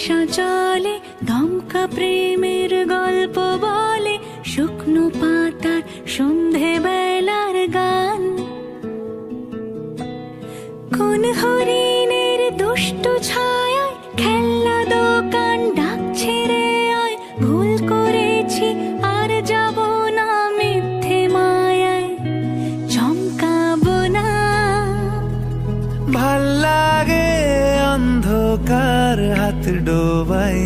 কুয়াশা চলে, দমকা প্রেমের গল্প বলে, শুকনো পাতার সন্ধে বেলার গান। কোন হরিণের দুষ্ট ছায়ায় খেলনা দোকান ডাকছে রে আয়, ভুল করেছি আর যাব না মিথ্যে মায়ায়, চমকাবো না। ভাল লাগে অন্ধকার হাত ডোবাই,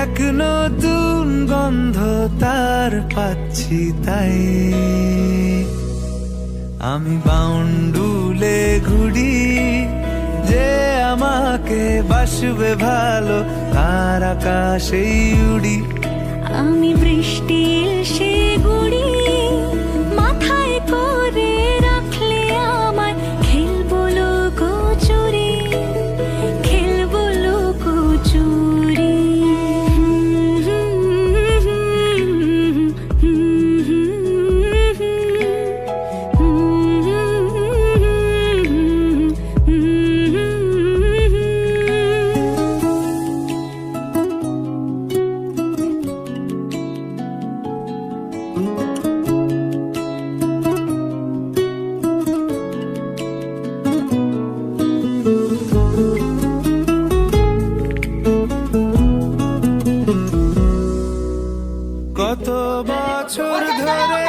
এক নতুন গন্ধ তার পাচ্ছি তাই। আমি বাউন্ডুলে ঘুরি, যে আমাকে বাসবে ভালো তার আকাশেই উড়ি। আমি বৃষ্টির সে গুড়ি, মাথায় করে রাখলে আমায়, খেলবো লুকোচুরি, খেলবো লুকোচুরি। কত বছর ধরে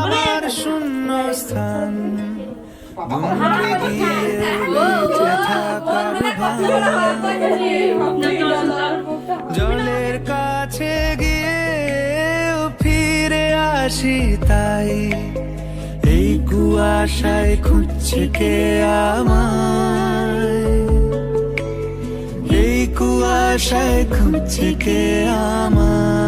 আমার শূন্য স্থান, দূরে গিয়ে বেঁচে থাকার ভান। জলের কাছে গিয়ে ফিরে আসি তাই, এই কুয়াশায় খুঁজছে কে আমায়, এই কুয়াশায় খুঁজছে কে আমায়।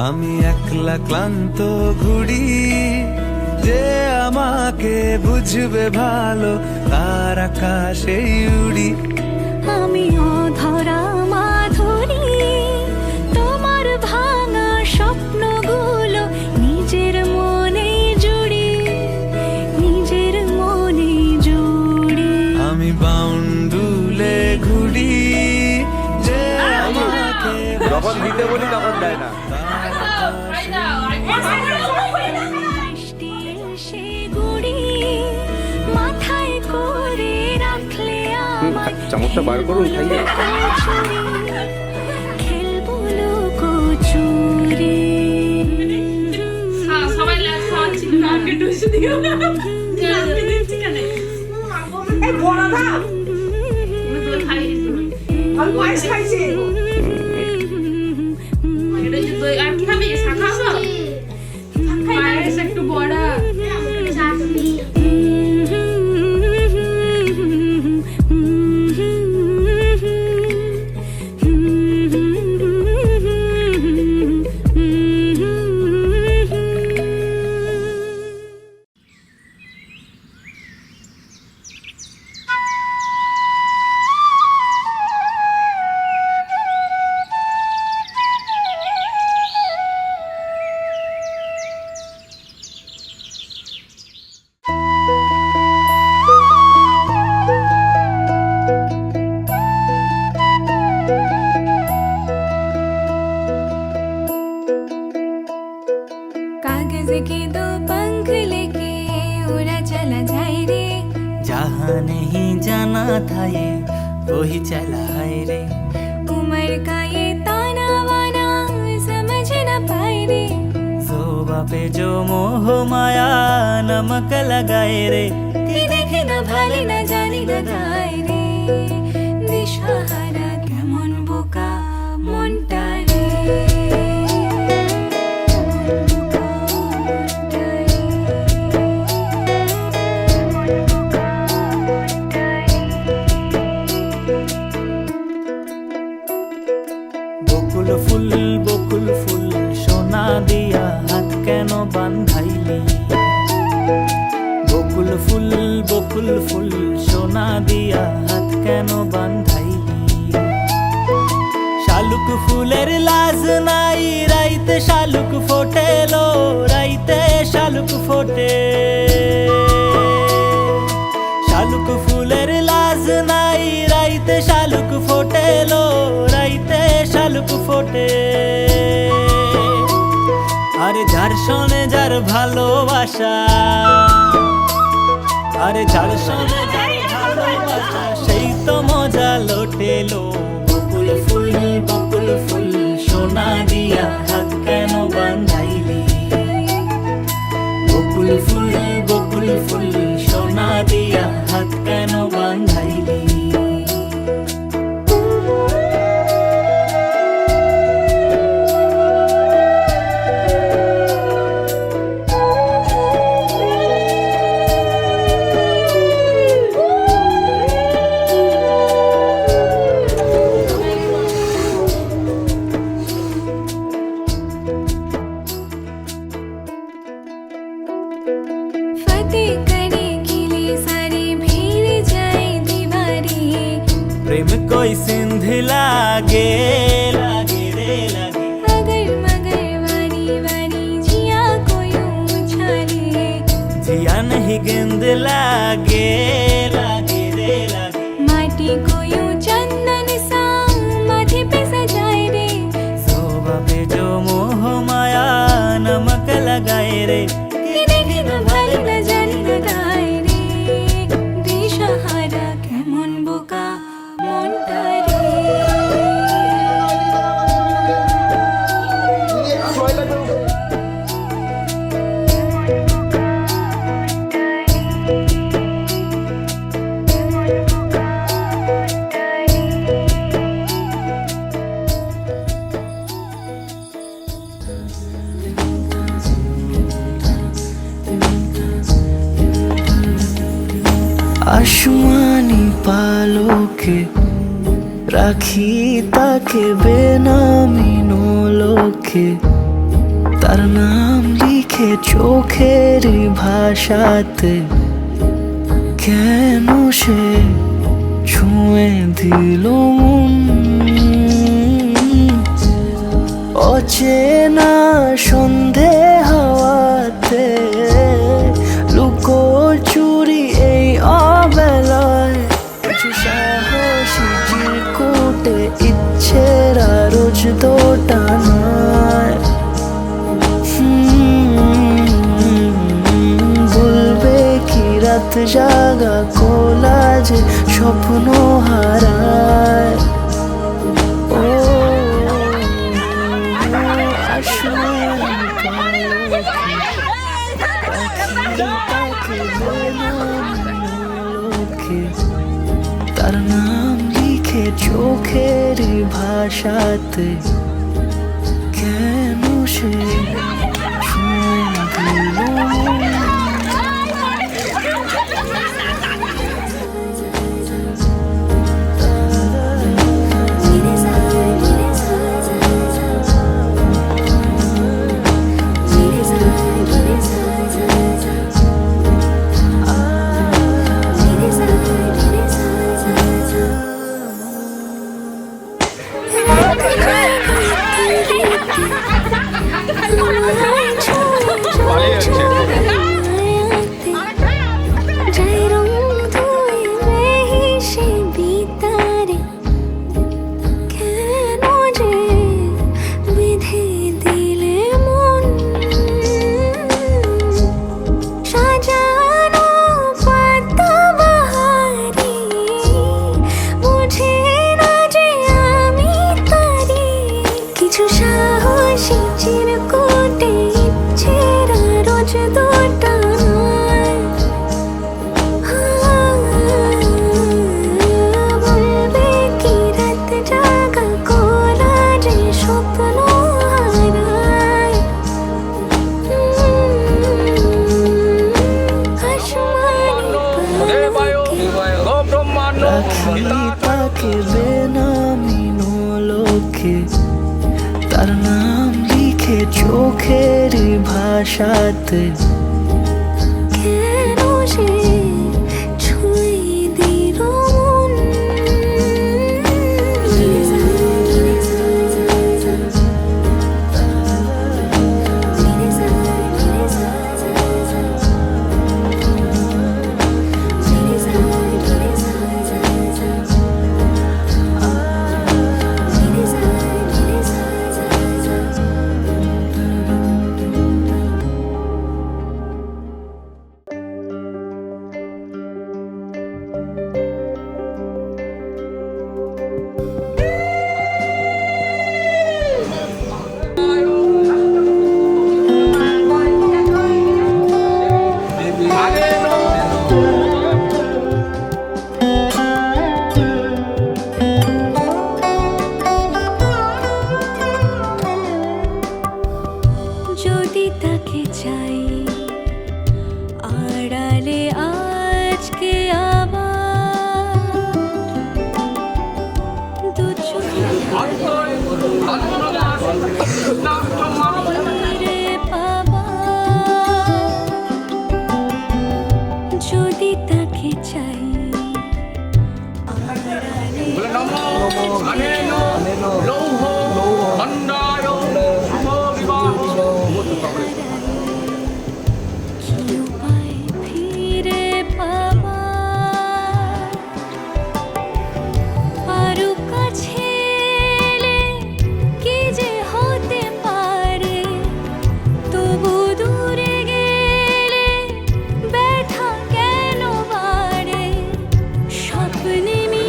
আমি একলা ক্লান্ত ঘুরি, যে আমাকে বুঝবে ভালো তার আকাশেই উড়ি। আমি অধরা মাধুরী, তোমার ভাঙা স্বপ্নগুলো নিজের মনে জুড়ি, নিজের মনে জুড়ি। আমি বাউন্ডুলে ঘুরি, যে আমাকে যখন দিতে বলি তখন দেয় না। বৃষ্টির সে গুড়ি, মাথায় করে রাখলে আমায়, চামচটা বার করুন, খাইয়ে। খেলবো লুকোচুরি। সবাই লাস্ট খাওয়াচ্ছি না, আগে ডুসে দিও না। আমি দিচ্ছি কেন? এই বড় না, আমি তো খাইয়ে দিছি। আমি পায়েস খাইছি। এটা যে দই আর কি খাবি? শাখা খাবো? পায়েস একটু বড়া। कागज के दो पंख लेके उड़ा चला जाए रे, जहाँ नहीं जाना था ये वही चला है रे। उम्र का ये ताना वाना समझ न पाए रे, जोबा पे जो मोह माया नमक लगाए रे। कि देखे न भाले न जाने न गाए रे, दिशाहारा केमन बोका মনটা রে। বকুল ফুল সোনা দিয়া হাত কেন বান্ধাইলি? বকুল ফুল সোনা দিয়া হাত কেন বান্ধাইলি? শালুক ফুলের লাজ নাই, রাইতে শালুক ফোটেলো, রাইতে শালুক ফোটে। শালুক ফুলের লাজ ভালোবাসা, আরে যার সঙ্গে যার ভালোবাসা সেই তো মজা লোটেলো। বকুল ফুল সোনা দিয়া হাত কেন বাঁধাইলি? বকুল ফুল সোনা দিয়া হাত কেন বাঁধাইলি? फतेह करे गिले सारे भीड़ जाए दीवारे। प्रेम कोई सिंध लागे लागे रे लागे, अगर मगर वारी वारी जिया कोई उछाले। जिया नहीं गेंद लागे लागे रे लागे, माटी को यूं चंदन सा माथे पे सजाए रे। शोभा पे जो मोह माया नमक लगाए रे। कि देखे ना भाली ना जानी ना गाए रे। दिशाहारा केमन बोका মনটা রে। আসমানি পালকে রাখি তাকে বেনামি নোলকে, তার নাম লিখে চোখের ভাষাতে কেন সে ছুঁয়ে দিল মন? অচেনা সন্ধে হাওয়াতে লুকো চুরি এই অবেলায়, কিছু সাহসী চিরকুটে ইচ্ছেরা রোজ দোটানায়। বলবে কি রাত জাগা কোলা যে স্বপ্ন হারায়। ও আসমানি পালকে তাকে বেনামি, তার নাম লিখে চোখের ভাষাতে কেন সে ছুঁয়ে দিল মন? তাকে বেনামি নোলকে, তার নাম লিখে চোখের ভাষাতে কেন সে ছুঁয়ে দিল মন?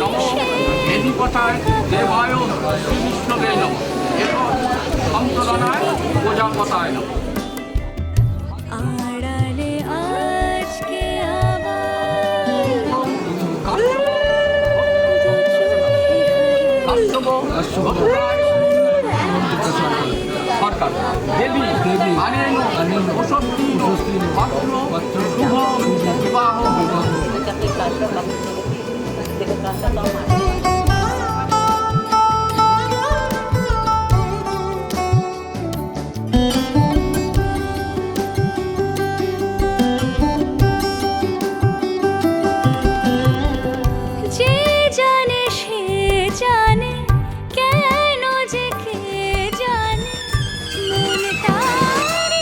নমো দেবীপতায় দেবায় শ্রী বিষ্ণবে নমঃ এরপর সম্প্রদানায় প্রজাপতায় নমঃ। আড়ালে আজকে আবার সরকার দেবী আনেন পাত্র শুভ বিবাহ যে জানে সে জানে কেন যে কে জানে মন তার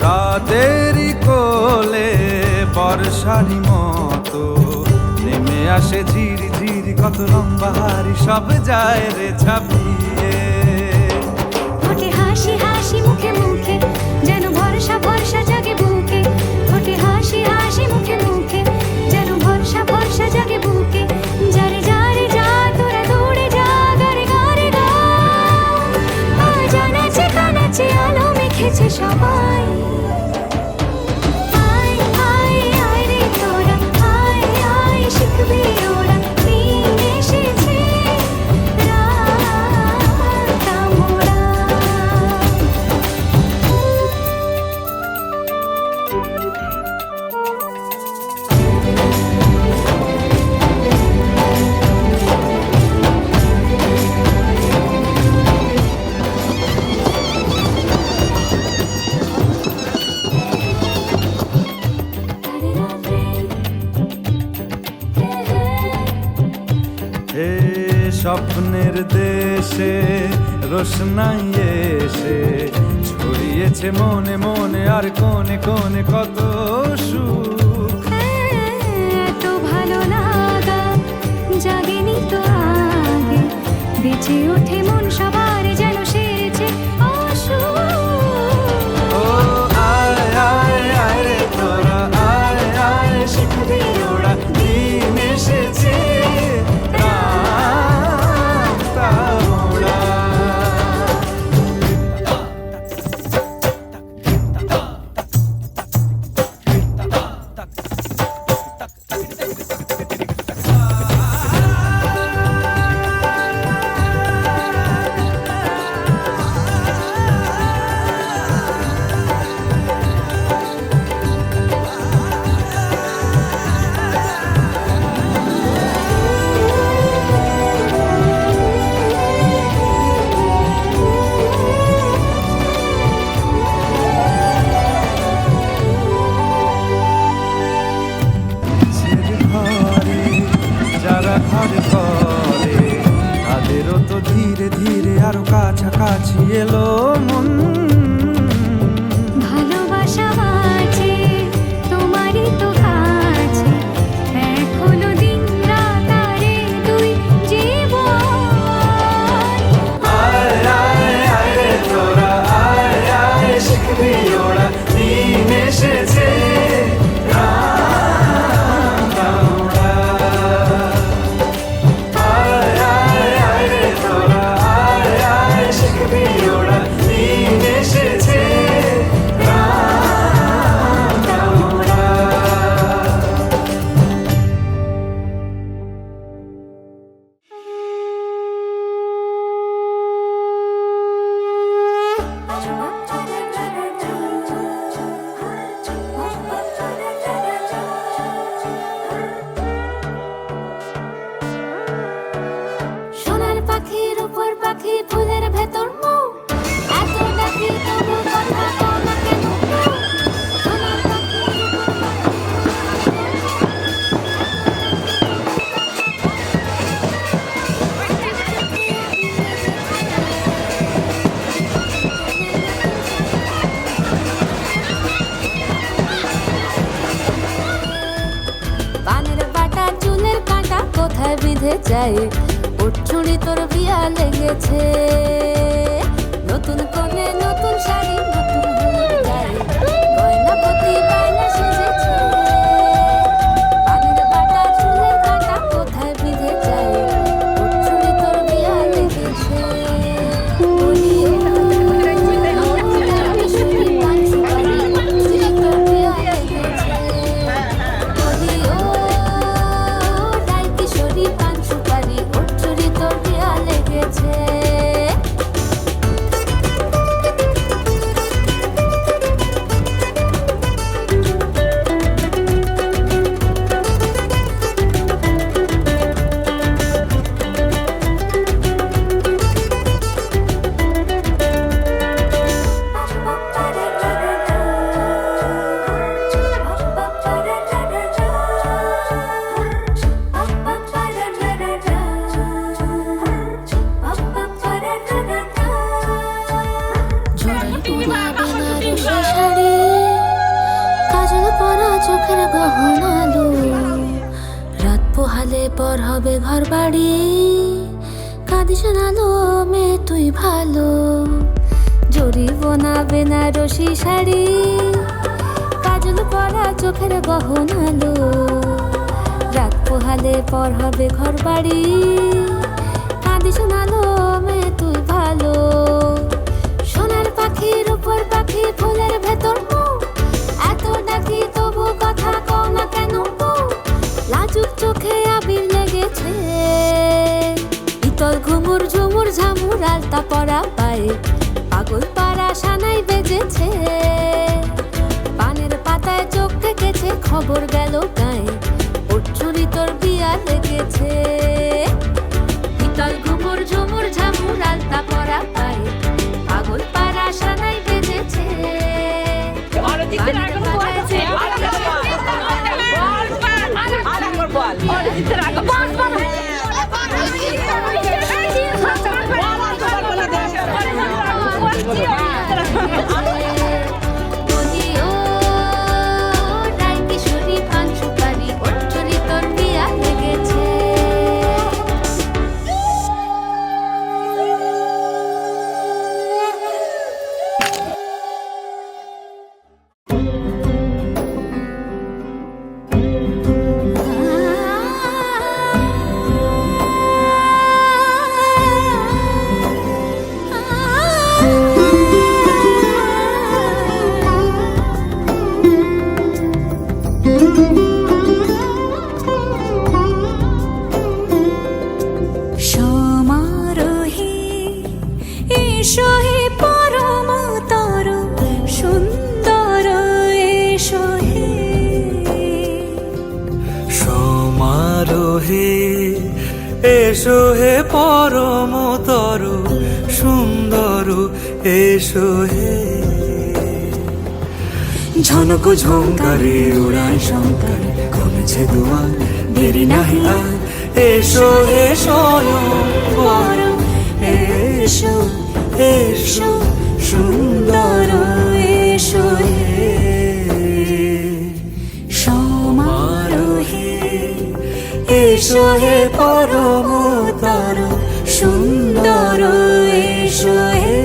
রাতেরই কোলে বর্ষারি মতো নেমে আসে ঝিরি ঝিরি কত লম্বা হারি সব যায় রে ঝাঁপিয়ে। ফোটে হাসি হাসি মুখে মুখে যেন ভরসা ভরসা জাগে বুকে ফোটে হাসি হাসি মুখে মুখে যেন ভরসা ভরসা জাগে বুকে যারে যারে যা তোরা দৌড়ে যা গারে গারে গা আজ নাচে কানাচে আলো মেখেছে সবাই আয় আয় আয় রে তোরা আয় আয় শিখবি ওরা দিন এসেছে রাত মোরা। হে স্বপ্নের দেশে রোশনাই এসে ছড়িয়েছে মনে মনে আর কোণে কোণে কত সুখ। এত ভালো লাগা জাগেনি তো আগে বেঁচে ওঠে মন সবার যেন সেরেছে অসুখ। ও আয় আয় আয় রে তোরা আয় আয় শিখবি ওরা দিন এসেছে রাত মোরা। ঘরে যারা ঘর করে তাদেরও তো ধীরে ধীরে আরো কাছাকাছি এলো মন। ভালোবাসা বাঁচে তোমারই তো কাছে এক হলো দিন রাত আরে দুই জীবন। আয় আয় আয় রে তোরা আয় আয় শিখবি ওরা দিন এসেছে রাত মোরা। আয় আয় আয় রে তোরা আয় আয় শিখবি ওরা দিন ভেতর মৌ এত ডাকি তবু কথা কও না কেন বউ? সোনার পাখি কানের বাটা চুলের কাঁটা কোথায় বিঁধে যায় ওর চুড়ি তোর বিয়া লেগেছে নতুন কোণে নতুন শাড়ি নতুন হলুদ গায়ে গয়না পতি বায়না সেজেছে কানের বাটা চুলের কাঁটা কোথায় বিঁধে যায় ওর চুড়ি তোর বিয়া লেগেছে বলি ও কিশোরী পান সুপারি চুড়ি তোর বিয়া লেগেছে বলি ও রাই কিশোরী পান সুপারি ওর চুড়ি তোর বিয়া লেগেছে কাজল পরা চোখের গহনালু রাত পোহালে পর হবে ঘর বাড়ি কাঁদিস নালো মেয়ে তুই ভালো জরিবনা বেনারসি শাড়ি কাজল পরা চোখের গহনালু রাত পোহালে পর হবে ঘর বাড়ি কাঁদিস নালো মেয়ে তুই ভালো সোনার পাখির উপর পাখি ফুলের ভেতর মৌ এত ডাকি তবু কথা কও না কেন বউ? লাজুক চোখে আবির লেগেছে ইতল ঘুমুর ঝুমুর ঝামুর আলতা পরা পায়ে পাগল পাড়া সানাই বেজেছে পানের পাতায় চোখ থেকেছে খবর গেল গায়ে ওর চুরি তোর বিয়া লেগেছে ইতল ঘুমুর ঝুমুর ঝামুর আলতা পরা পায়ে পাগল পাড়া সানাই বেজেছে বলি ও রাই কিশোরী পান সুপারি ওর চুরি তোর বিয়া লেগেছে সমারোহে এসো হে পরমতর সুন্দর এসো হে সমারোহে এসো হে পরমতর সুন্দর এসো হে ঝনক ঝঙ্কারে উড়ায় শঙ্কারে কমেছে দুয়ার দেরি নাহি আর এসো এসো পর এসো এসো সুন্দর এসো হে সমারোহে এসো হে পরমতর সুন্দর এসো হে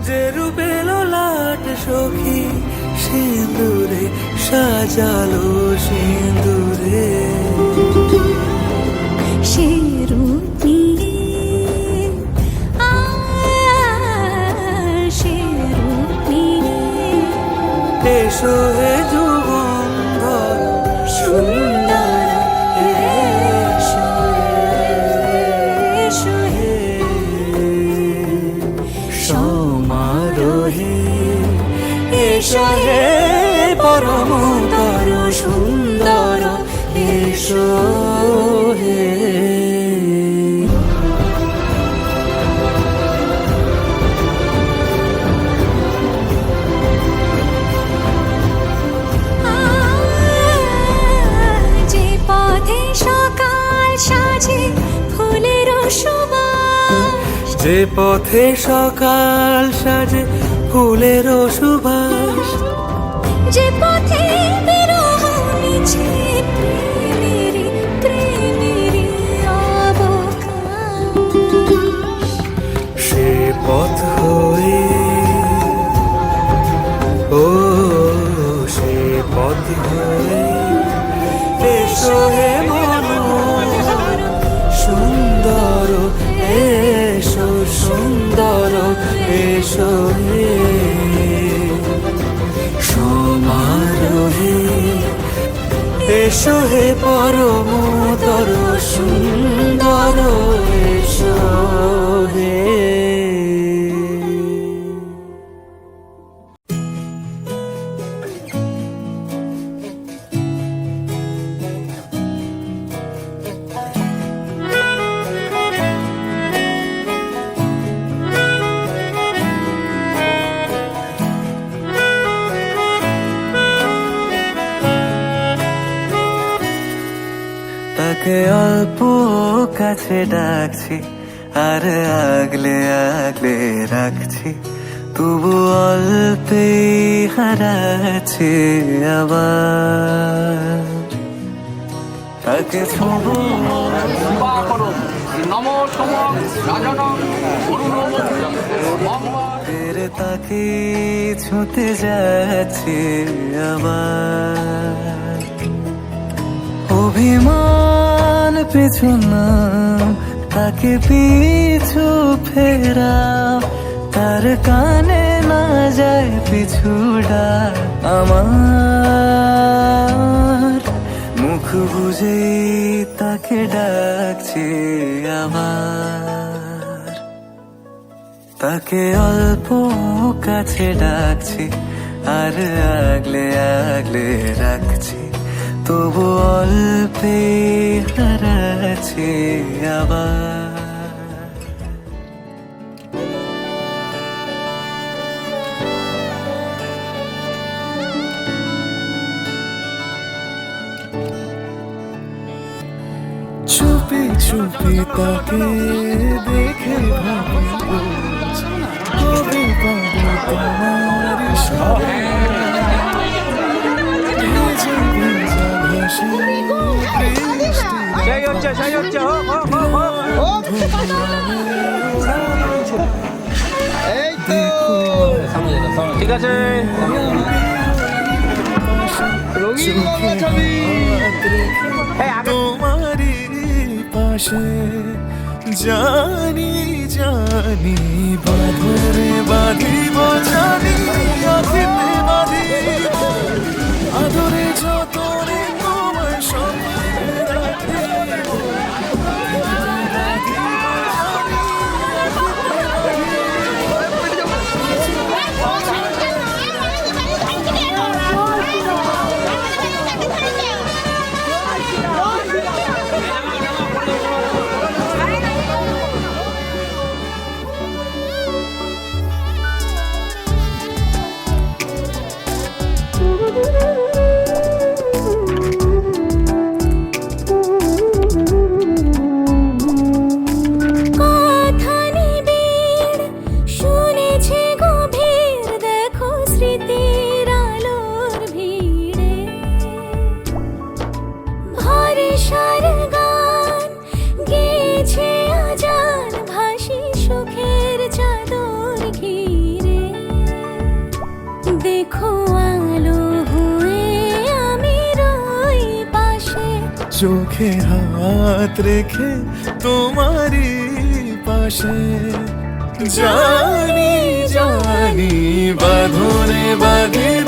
যে রূপে লোলাট সখী সিঁদুরে সাজালো সিঁদুরে সে রূপ নিয়ে সে রূপ নিয়ে এসো হে যুগন্ধর সুন্দর এসো এসো হে সমারোহে এসো হে পরমতর সুন্দর এসো হে যে পথে সকাল সাজে ফুলের সুবাস, যে পথে সকাল সাজে ফুলের সুবাস, যে পথে বিরহ মিছে প্রেমেরই প্রেমেরই অবকাশ, সে পথ হয়ে ও সে পথ হয়ে এসো হে মনোহর সুন্দর এসো সুন্দর এসো হে সমারোহে এসো হে পরমতর সুন্দর এসো হে তাকে অল্প কাছে ডাকছি আর আগলে আগলে রাখছি, তবু অল্পে হারাচ্ছে আবার তাকে ছোবো দিবাকরণ নম সম রাজনম ফের তাকে ছুঁতে যাচ্ছে আবার অভিমান পিছু না তাকে পিছু ফেরা, তার কানে না যায় পিছু ডাক আমার মুখ বুঝে তাকে ডাকছে আবার, তাকে অল্প কাছে ডাকছি আর আগলে আগলে রাখছি, তবু অল্পে হারাচ্ছে আবার চুপি চুপি তাকে দেখে ভাবি রোজ, কবে পাবো তোমার ইশারা, ভেজা ভেজা ভাসে বৃষ্টি সেই হচ্ছে হোক হোক হোক হোক। ঠিক আছে তোমারি পাশে জানি জানি বাঁধরে বাঁধিব জানি আধিতে বাঁধিব আদরে যতরে তোমার সঙ্গে রাখিব চোখে হাত রেখে তোমারই পাশে জানি জানি বাঁধনে বাঁধিব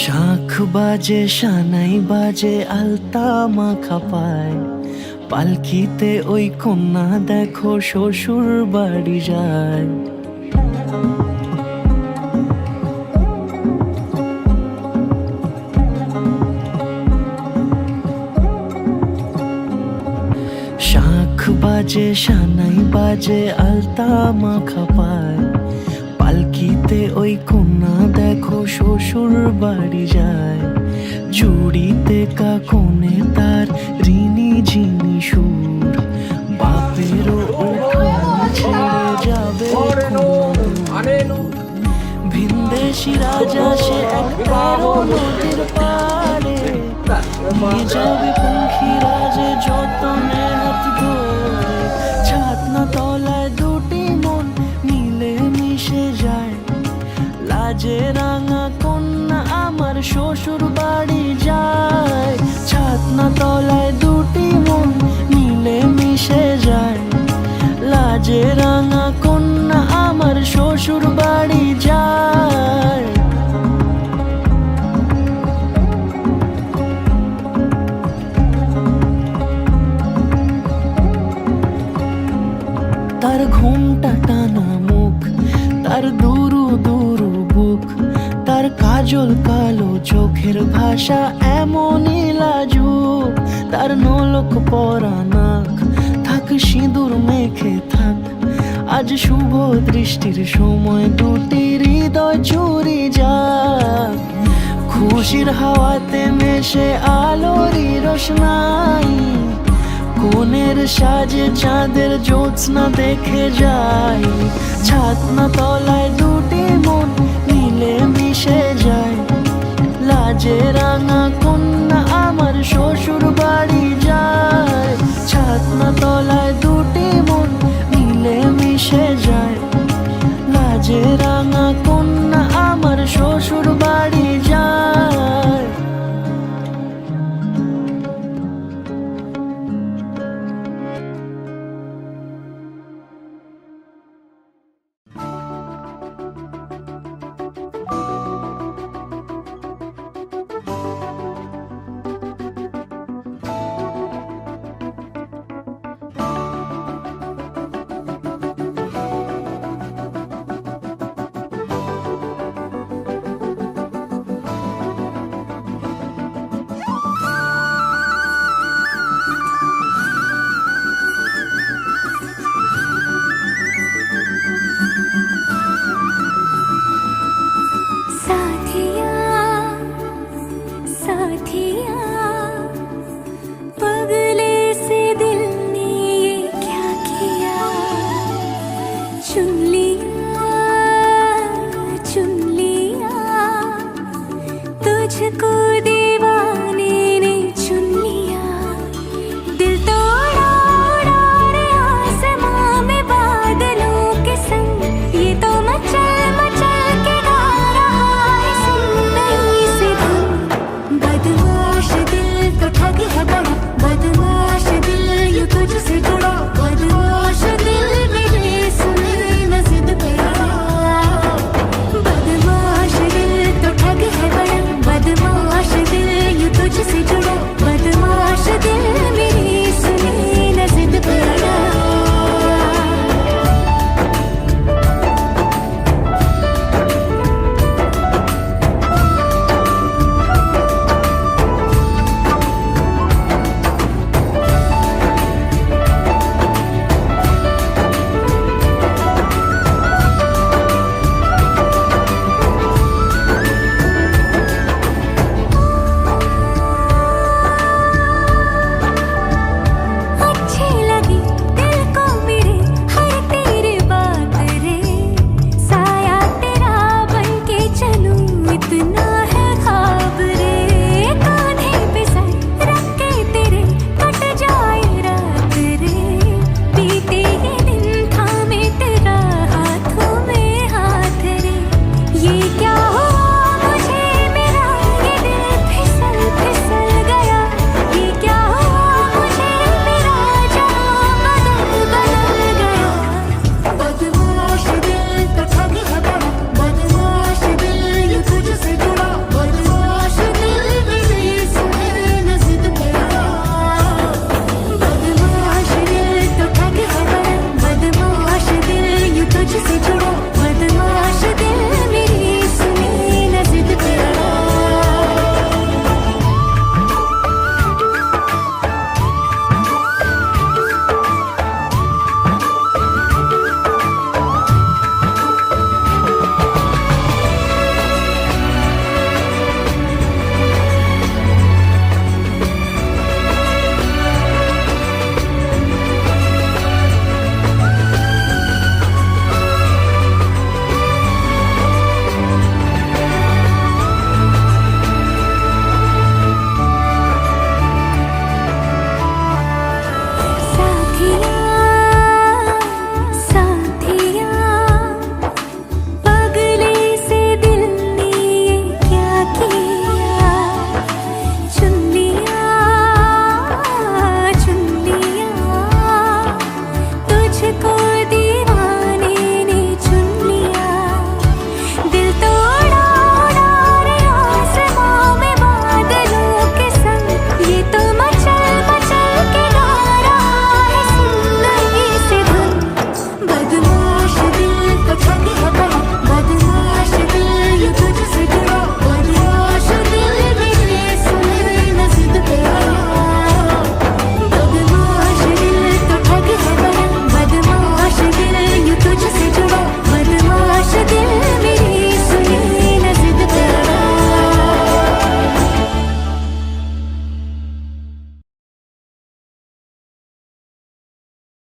শাঁখ বাজে সানাই বাজে আলতা মাখা পায়, পালকিতে ওই কন্যা দেখো শ্বশুর বাড়ি যায়। শাঁখ বাজে সানাই বাজে আলতা মাখা পায়, পালকিতে ওই কন্যা দেখো শ্বশুর বাড়ি যায়। চুড়িতে কাকনে তার ঋণী ঝিনি সুর, বাপেরও উঠান ছেড়ে যাবে ভিনদেশি রাজা সে একবারও নদীর পাড়ে, নিয়ে যাবে পঙ্খী রাজে যতনে হাত ধরে। ছাতনা তলায় দুটি মন মিলে মিশে যায়, লাজে রাঙা কন্যা আমার শ্বশুর বাড়ি যায়। ছাতনা তলায় দুটি মন মিলে মিশে যায়, লাজে রাঙা কন্যা আমার শ্বশুর বাড়ি যায়। তার ঘুমটা টানা মুখ, তার দুরু দুরু বুক, তার কাজল কালো চোখের ভাষা এমনই লাজুক। তার নলক পরা নাক, থাক সিঁদুর মেখে থাক, আজ শুভ দৃষ্টির সময় দুটি হৃদয় চুরি যাক। খুশির হাওয়াতে মেশে আলোরই রোশনাই, কোণের সাজে চাঁদের জ্যোৎস্না দেখে যাই। ছাতনা তলায় দুটি মন মিলে মিশে যায়, লাজে রাঙা কন্যা আমার শ্বশুর বাড়ি